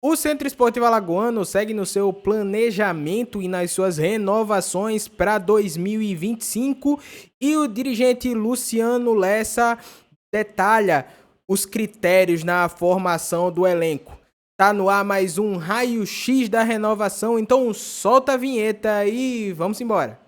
O Centro Esportivo Alagoano segue no seu planejamento e nas suas renovações para 2025 e o dirigente Luciano Lessa detalha os critérios na formação do elenco. Tá no ar mais um raio-x da renovação, então solta a vinheta e vamos embora.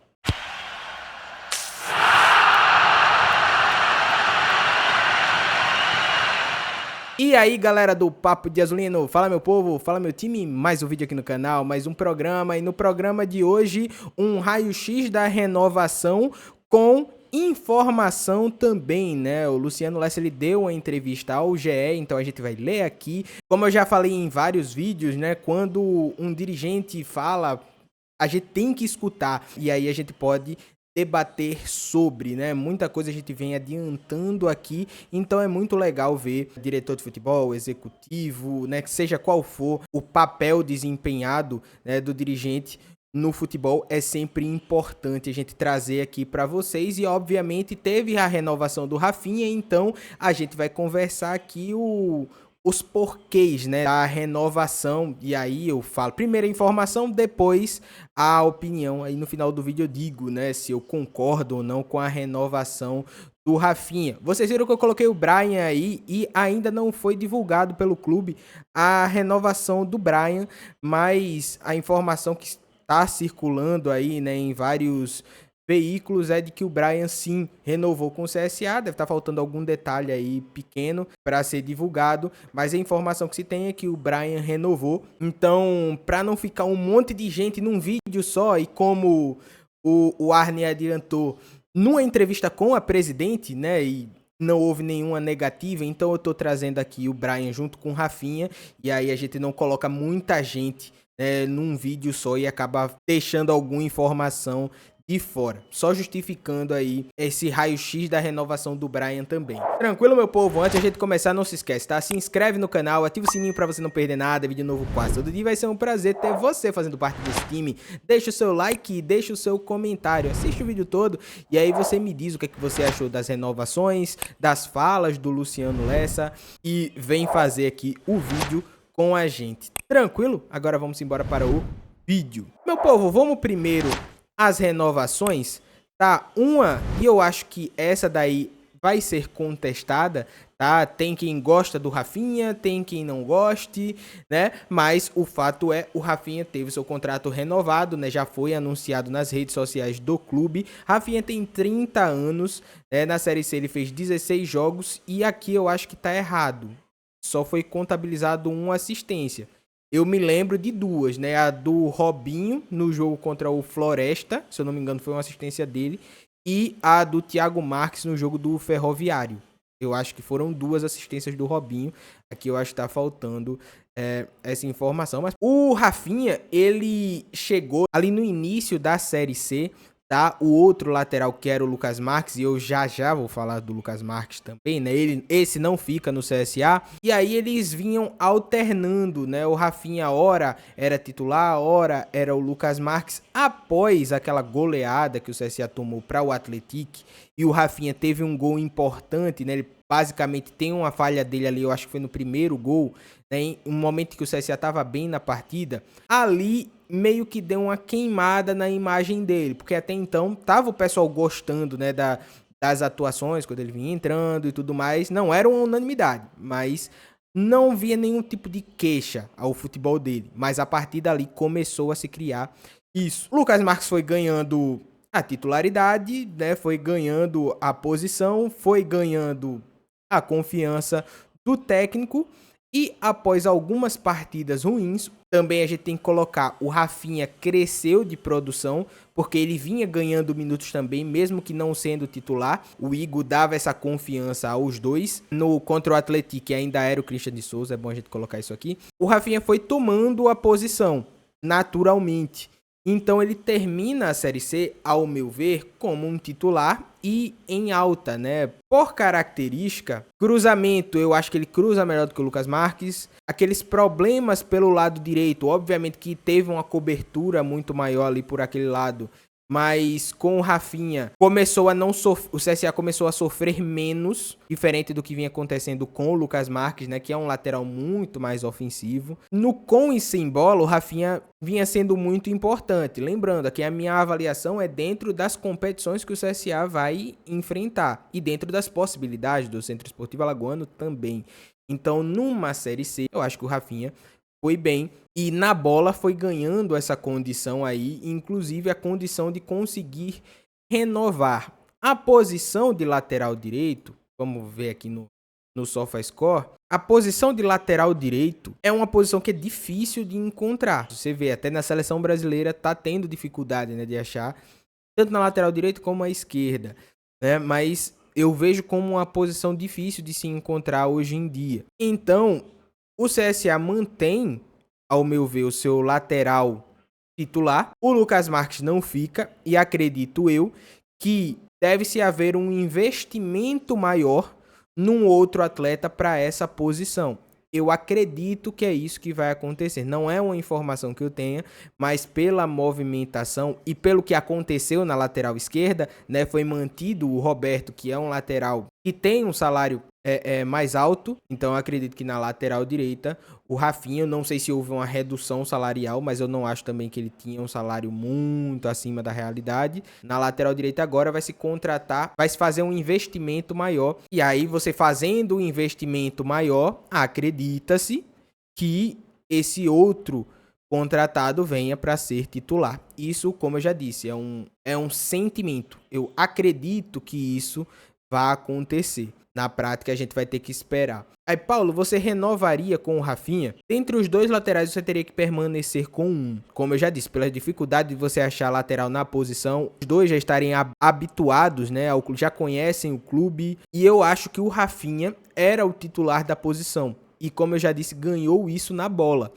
E aí galera do Papo de Azulino, fala meu povo, fala meu time, mais um vídeo aqui no canal, mais um programa, e no programa de hoje um raio-x da renovação com informação também, né? O Luciano Lessa ele deu uma entrevista ao GE, então a gente vai ler aqui. Como eu já falei em vários vídeos, né? Quando um dirigente fala, a gente tem que escutar, e aí a gente pode debater sobre, né? Muita coisa a gente vem adiantando aqui, então é muito legal ver diretor de futebol, executivo, né? Que seja qual for o papel desempenhado, né, do dirigente no futebol, é sempre importante a gente trazer aqui para vocês. E obviamente teve a renovação do Rafinha, então a gente vai conversar aqui os porquês, né, da renovação. E aí eu falo primeiro a informação, depois a opinião. Aí no final do vídeo eu digo, né, se eu concordo ou não com a renovação do Rafinha. Vocês viram que eu coloquei o Bryan aí e ainda não foi divulgado pelo clube a renovação do Bryan, mas a informação que está circulando aí, né, em vários veículos é de que o Bryan sim renovou com o CSA, deve estar faltando algum detalhe aí pequeno para ser divulgado, mas a informação que se tem é que o Bryan renovou. Então, para não ficar um monte de gente num vídeo só, e como o Arne adiantou numa entrevista com a presidente, né, e não houve nenhuma negativa, então eu tô trazendo aqui o Bryan junto com o Rafinha, e aí a gente não coloca muita gente num vídeo só e acaba deixando alguma informação de fora, só justificando aí esse raio-x da renovação do Bryan também. Tranquilo, meu povo? Antes de a gente começar, não se esquece, tá? Se inscreve no canal, ativa o sininho pra você não perder nada, vídeo novo quase todo dia, vai ser um prazer ter você fazendo parte desse time. Deixa o seu like e deixa o seu comentário, assiste o vídeo todo e aí você me diz o que é que você achou das renovações, das falas do Luciano Lessa e vem fazer aqui o vídeo com a gente. Tranquilo? Agora vamos embora para o vídeo. Meu povo, vamos primeiro as renovações, tá? Uma, e eu acho que essa daí vai ser contestada, tá? Tem quem gosta do Rafinha, tem quem não goste, né? Mas o fato é, o Rafinha teve seu contrato renovado, né? Já foi anunciado nas redes sociais do clube. Rafinha tem 30 anos, né? Na Série C ele fez 16 jogos e aqui eu acho que tá errado. Só foi contabilizado uma assistência. Eu me lembro de duas, né? A do Robinho no jogo contra o Floresta, se eu não me engano foi uma assistência dele, e a do Thiago Marques no jogo do Ferroviário. Eu acho que foram duas assistências do Robinho. Aqui eu acho que tá faltando essa informação. Mas o Rafinha, ele chegou ali no início da Série C, tá? O outro lateral que era o Lucas Marques, e eu já vou falar do Lucas Marques também, né? Esse não fica no CSA. E aí eles vinham alternando, né? O Rafinha ora era titular, ora era o Lucas Marques. Após aquela goleada que o CSA tomou para o Atlético, e o Rafinha teve um gol importante, né? Ele basicamente tem uma falha dele ali, eu acho que foi no primeiro gol, né? Em um momento que o CSA estava bem na partida, ali meio que deu uma queimada na imagem dele, porque até então tava o pessoal gostando, né, das atuações quando ele vinha entrando e tudo mais, não era uma unanimidade, mas não via nenhum tipo de queixa ao futebol dele, mas a partir dali começou a se criar isso. O Lucas Marques foi ganhando a titularidade, né, foi ganhando a posição, foi ganhando a confiança do técnico. E após algumas partidas ruins, também a gente tem que colocar, o Rafinha cresceu de produção, porque ele vinha ganhando minutos também, mesmo que não sendo titular. O Igor dava essa confiança aos dois. Contra o Atlético ainda era o Christian de Souza, é bom a gente colocar isso aqui. O Rafinha foi tomando a posição, naturalmente. Então ele termina a Série C, ao meu ver, como um titular e em alta, né? Por característica, cruzamento, eu acho que ele cruza melhor do que o Lucas Marques. Aqueles problemas pelo lado direito, obviamente que teve uma cobertura muito maior ali por aquele lado, mas com o Rafinha começou a não o CSA começou a sofrer menos, diferente do que vinha acontecendo com o Lucas Marques, né, que é um lateral muito mais ofensivo. No com e sem bola, o Rafinha vinha sendo muito importante. Lembrando que a minha avaliação é dentro das competições que o CSA vai enfrentar e dentro das possibilidades do Centro Esportivo Alagoano também. Então, numa Série C, eu acho que o Rafinha foi bem e na bola foi ganhando essa condição aí, inclusive a condição de conseguir renovar. A posição de lateral direito, vamos ver aqui no SofaScore, a posição de lateral direito é uma posição que é difícil de encontrar. Você vê, até na seleção brasileira tá tendo dificuldade, né, de achar, tanto na lateral direito como à esquerda, né, mas eu vejo como uma posição difícil de se encontrar hoje em dia. Então, o CSA mantém, ao meu ver, o seu lateral titular. O Lucas Marques não fica e acredito eu que deve-se haver um investimento maior num outro atleta para essa posição. Eu acredito que é isso que vai acontecer. Não é uma informação que eu tenha, mas pela movimentação e pelo que aconteceu na lateral esquerda, né, foi mantido o Roberto, que é um lateral que tem um salário mais alto. Então eu acredito que na lateral direita, o Rafinha, eu não sei se houve uma redução salarial, mas eu não acho também que ele tinha um salário muito acima da realidade. Na lateral direita agora vai se contratar, vai se fazer um investimento maior. E aí você fazendo um investimento maior, acredita-se que esse outro contratado venha para ser titular. Isso, como eu já disse, é um sentimento. Eu acredito que isso vai acontecer. Na prática, a gente vai ter que esperar. Aí, Paulo, você renovaria com o Rafinha? Dentre os dois laterais, você teria que permanecer com um. Como eu já disse, pela dificuldade de você achar lateral na posição, os dois já estarem habituados, né, já conhecem o clube. E eu acho que o Rafinha era o titular da posição. E como eu já disse, ganhou isso na bola.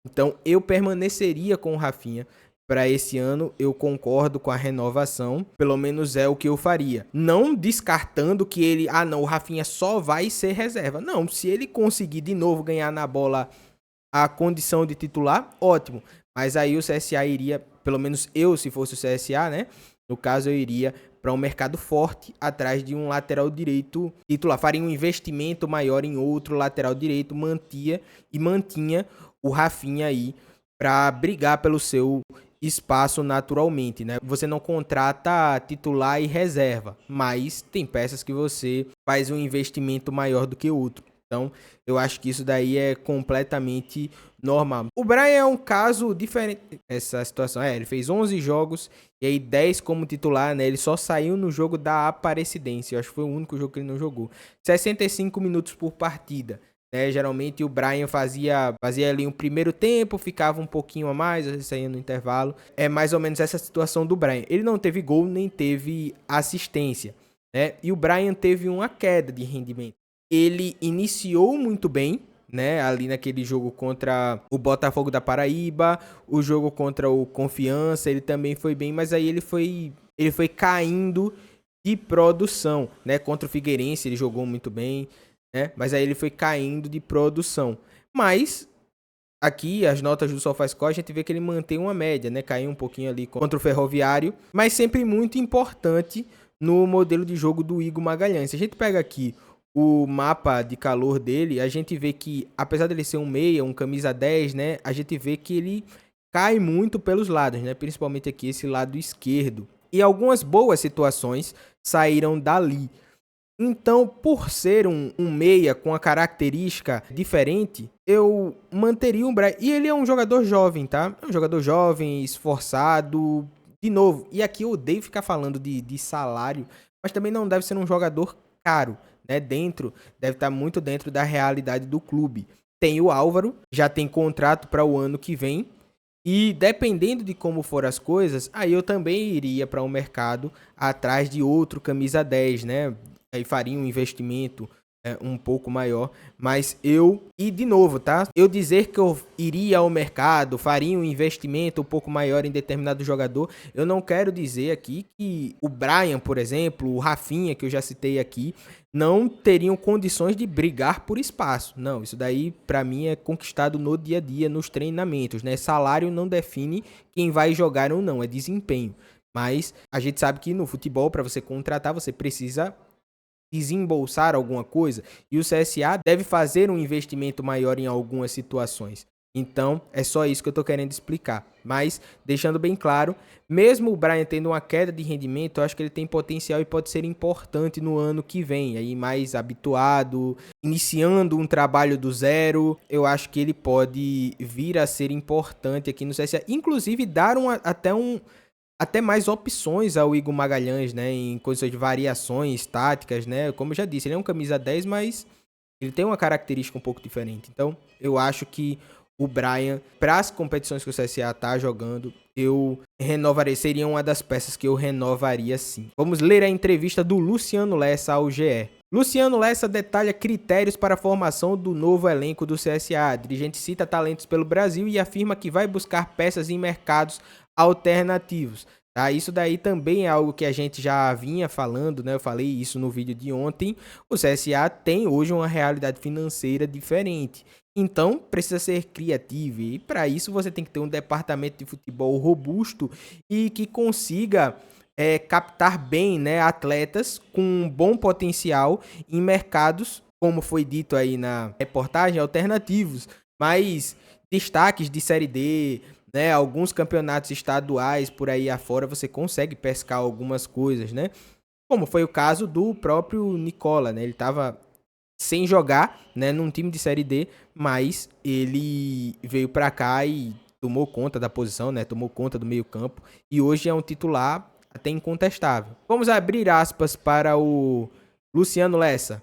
Então, eu permaneceria com o Rafinha. Para esse ano, eu concordo com a renovação, pelo menos é o que eu faria. Não descartando que ele, não, o Rafinha só vai ser reserva. Não, se ele conseguir de novo ganhar na bola a condição de titular, ótimo. Mas aí o CSA iria, pelo menos eu, se fosse o CSA, né? No caso, eu iria para um mercado forte atrás de um lateral direito titular. Faria um investimento maior em outro lateral direito, mantinha o Rafinha aí para brigar pelo seu espaço naturalmente, né? Você não contrata titular e reserva, mas tem peças que você faz um investimento maior do que outro. Então, eu acho que isso daí é completamente normal. O Brian é um caso diferente. Essa situação, ele fez 11 jogos e aí 10 como titular, né? Ele só saiu no jogo da Aparecidense. Eu acho que foi o único jogo que ele não jogou. 65 minutos por partida. Geralmente o Brian fazia ali um primeiro tempo, ficava um pouquinho a mais, às vezes saía no intervalo. É mais ou menos essa situação do Brian. Ele não teve gol, nem teve assistência, né? E o Brian teve uma queda de rendimento. Ele iniciou muito bem, né? Ali naquele jogo contra o Botafogo da Paraíba, o jogo contra o Confiança, ele também foi bem, mas aí ele foi caindo de produção, né? Contra o Figueirense ele jogou muito bem, mas aí ele foi caindo de produção. Mas aqui as notas do SofaScore a gente vê que ele mantém uma média, né? Caiu um pouquinho ali contra o Ferroviário, mas sempre muito importante no modelo de jogo do Igor Magalhães. Se a gente pega aqui o mapa de calor dele, a gente vê que, apesar dele ser um meia, um camisa 10, né? A gente vê que ele cai muito pelos lados, né? Principalmente aqui esse lado esquerdo. E algumas boas situações saíram dali. Então, por ser um meia com a característica diferente, eu manteria o Brian. E ele é um jogador jovem, tá? É um jogador jovem, esforçado. De novo, e aqui eu odeio ficar falando de salário, mas também não deve ser um jogador caro, né? Deve estar muito dentro da realidade do clube. Tem o Álvaro, já tem contrato para o ano que vem. E dependendo de como for as coisas, aí eu também iria para um mercado atrás de outro camisa 10, né? Aí faria um investimento um pouco maior, mas e de novo, tá? Eu dizer que eu iria ao mercado, faria um investimento um pouco maior em determinado jogador, eu não quero dizer aqui que o Brian, por exemplo, o Rafinha, que eu já citei aqui, não teriam condições de brigar por espaço. Não, isso daí para mim é conquistado no dia a dia, nos treinamentos, né? Salário não define quem vai jogar ou não, é desempenho. Mas a gente sabe que no futebol, para você contratar, você precisa desembolsar alguma coisa, e o CSA deve fazer um investimento maior em algumas situações. Então, é só isso que eu tô querendo explicar. Mas, deixando bem claro, mesmo o Bryan tendo uma queda de rendimento, eu acho que ele tem potencial e pode ser importante no ano que vem. Aí, mais habituado, iniciando um trabalho do zero, eu acho que ele pode vir a ser importante aqui no CSA. Inclusive, dar até mais opções ao Igor Magalhães, né, em condições de variações táticas, né, como eu já disse, ele é um camisa 10, mas ele tem uma característica um pouco diferente. Então, eu acho que o Bryan, para as competições que o CSA tá jogando, eu renovaria, seria uma das peças que eu renovaria sim. Vamos ler a entrevista do Luciano Lessa ao GE. Luciano Lessa detalha critérios para a formação do novo elenco do CSA. A dirigente cita talentos pelo Brasil e afirma que vai buscar peças em mercados alternativos. Tá? Isso daí também é algo que a gente já vinha falando, né? Eu falei isso no vídeo de ontem. O CSA tem hoje uma realidade financeira diferente. Então, precisa ser criativo e para isso você tem que ter um departamento de futebol robusto e que consiga captar bem, né, atletas com bom potencial em mercados, como foi dito aí na reportagem, alternativos, mas destaques de Série D, né, alguns campeonatos estaduais por aí afora, você consegue pescar algumas coisas, né? Como foi o caso do próprio Nicola, né? Ele estava sem jogar, né, num time de Série D, mas ele veio para cá e tomou conta da posição, né, tomou conta do meio-campo e hoje é um titular até incontestável. Vamos abrir aspas para o Luciano Lessa.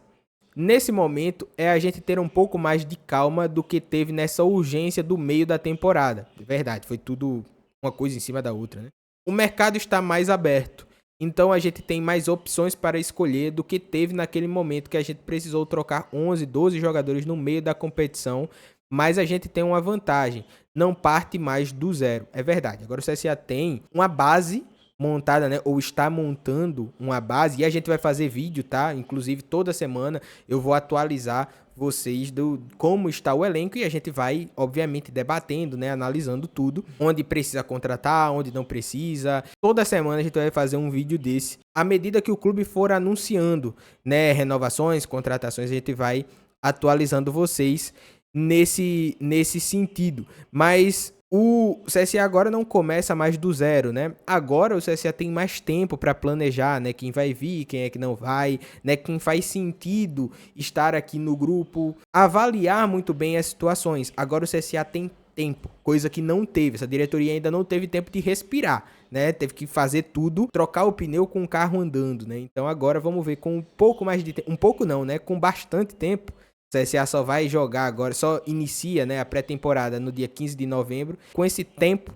Nesse momento é a gente ter um pouco mais de calma do que teve nessa urgência do meio da temporada. De verdade, foi tudo uma coisa em cima da outra, né? O mercado está mais aberto. Então a gente tem mais opções para escolher do que teve naquele momento que a gente precisou trocar 11, 12 jogadores no meio da competição, mas a gente tem uma vantagem, não parte mais do zero. É verdade. Agora o CSA tem uma base montada, né, ou está montando uma base, e a gente vai fazer vídeo, tá? Inclusive toda semana eu vou atualizar vocês do como está o elenco e a gente vai, obviamente, debatendo, né, analisando tudo, onde precisa contratar, onde não precisa. Toda semana a gente vai fazer um vídeo desse. À medida que o clube for anunciando, né, renovações, contratações, a gente vai atualizando vocês nesse sentido. Mas o CSA agora não começa mais do zero, né? Agora o CSA tem mais tempo para planejar, né? Quem vai vir, quem é que não vai, né? Quem faz sentido estar aqui no grupo, avaliar muito bem as situações. Agora o CSA tem tempo, coisa que não teve. Essa diretoria ainda não teve tempo de respirar, né? Teve que fazer tudo, trocar o pneu com o carro andando, né? Então agora vamos ver com um pouco mais de tempo, um pouco não, né? Com bastante tempo. O CSA só vai jogar agora, só inicia, né, a pré-temporada no dia 15 de novembro. Com esse tempo,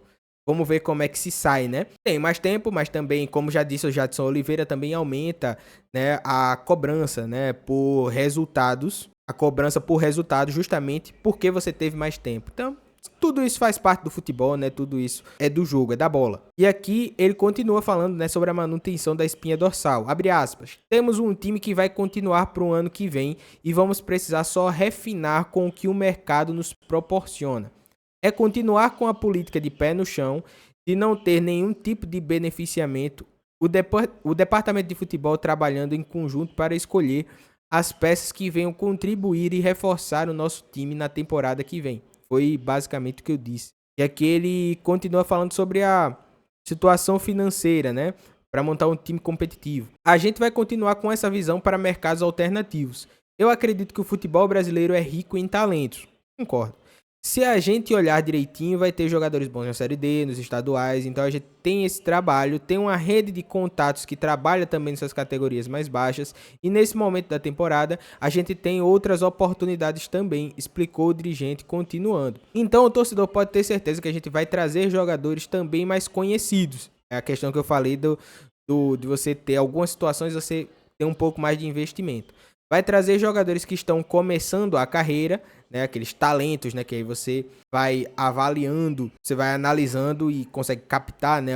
vamos ver como é que se sai, né? Tem mais tempo, mas também, como já disse o Jadson Oliveira, também aumenta, né, a cobrança, né, por resultados. A cobrança por resultados justamente porque você teve mais tempo. Então, tudo isso faz parte do futebol, né? Tudo isso é do jogo, é da bola. E aqui ele continua falando, né, sobre a manutenção da espinha dorsal. Abre aspas. Temos um time que vai continuar para o ano que vem e vamos precisar só refinar com o que o mercado nos proporciona. É continuar com a política de pé no chão, de não ter nenhum tipo de beneficiamento. O departamento de futebol trabalhando em conjunto para escolher as peças que venham contribuir e reforçar o nosso time na temporada que vem. Foi basicamente o que eu disse. E aqui ele continua falando sobre a situação financeira, né? Para montar um time competitivo. A gente vai continuar com essa visão para mercados alternativos. Eu acredito que o futebol brasileiro é rico em talentos. Concordo. Se a gente olhar direitinho, vai ter jogadores bons na Série D, nos estaduais. Então a gente tem esse trabalho, tem uma rede de contatos que trabalha também nessas categorias mais baixas. E nesse momento da temporada, a gente tem outras oportunidades também, explicou o dirigente continuando. Então o torcedor pode ter certeza que a gente vai trazer jogadores também mais conhecidos. É a questão que eu falei de você ter algumas situações, você ter um pouco mais de investimento. Vai trazer jogadores que estão começando a carreira, né, aqueles talentos, né, que aí você vai avaliando, você vai analisando e consegue captar, né,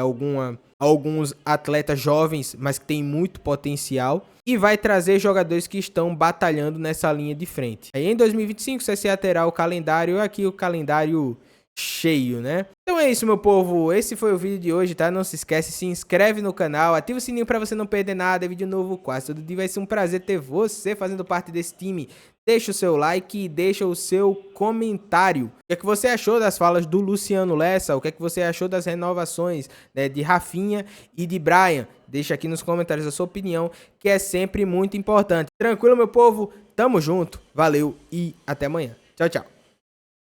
alguns atletas jovens, mas que têm muito potencial. E vai trazer jogadores que estão batalhando nessa linha de frente. Aí em 2025, o CSA terá o calendário, aqui o calendário cheio, né? Então é isso, meu povo. Esse foi o vídeo de hoje, tá? Não se esquece, se inscreve no canal, ativa o sininho pra você não perder nada. É vídeo novo quase todo dia. Vai ser um prazer ter você fazendo parte desse time. Deixa o seu like e deixa o seu comentário. O que é que você achou das falas do Luciano Lessa? O que é que você achou das renovações, né, de Rafinha e de Bryan? Deixa aqui nos comentários a sua opinião, que é sempre muito importante. Tranquilo, meu povo? Tamo junto. Valeu e até amanhã. Tchau, tchau.